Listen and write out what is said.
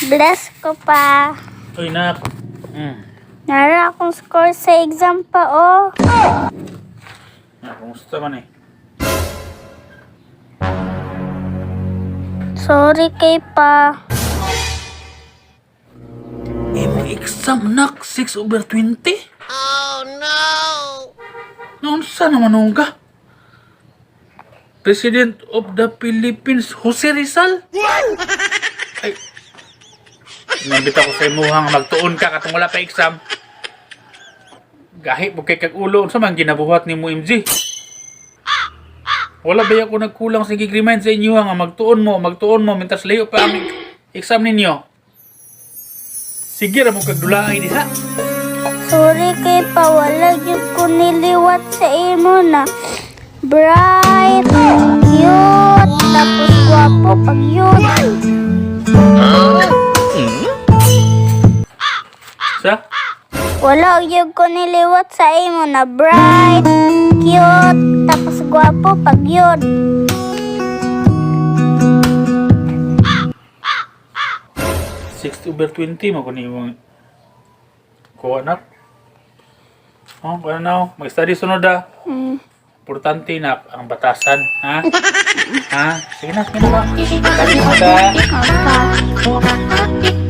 Bless ko pa. Uy, nak. Nara akong score sa exam pa, oh. Kumusta man eh? Sorry kay pa. Mo exam, nak. 6/20? Oh no! Naunsa naman nung ka? President of the Philippines, Jose Rizal? Ay, nambita ko sa imuhang magtuon ka katong wala pa exam. Gahi mo kay kag-ulo. Unsa man ginabuhat ni mo, MJ? Wala ba ako nagkulang sa gig-remind sa inyo nga magtuon mo, mintas layo pa ang exam ninyo. Sige ra mo kagdulaay diha. Sorry kay pa. Wala yun ko niliwat sa imo na bright, cute, tapos gwapo pag yun. Sa? Wala yun ko niliwat sa imo na bright, cute, tapos gwapo pag yun. Over 20 mo kunin mo ko anak. Oh, ano na? Mag-study sunod ah. Importante na ang batasan, ha? Ha? Sige na ba? Study mo da. Okay.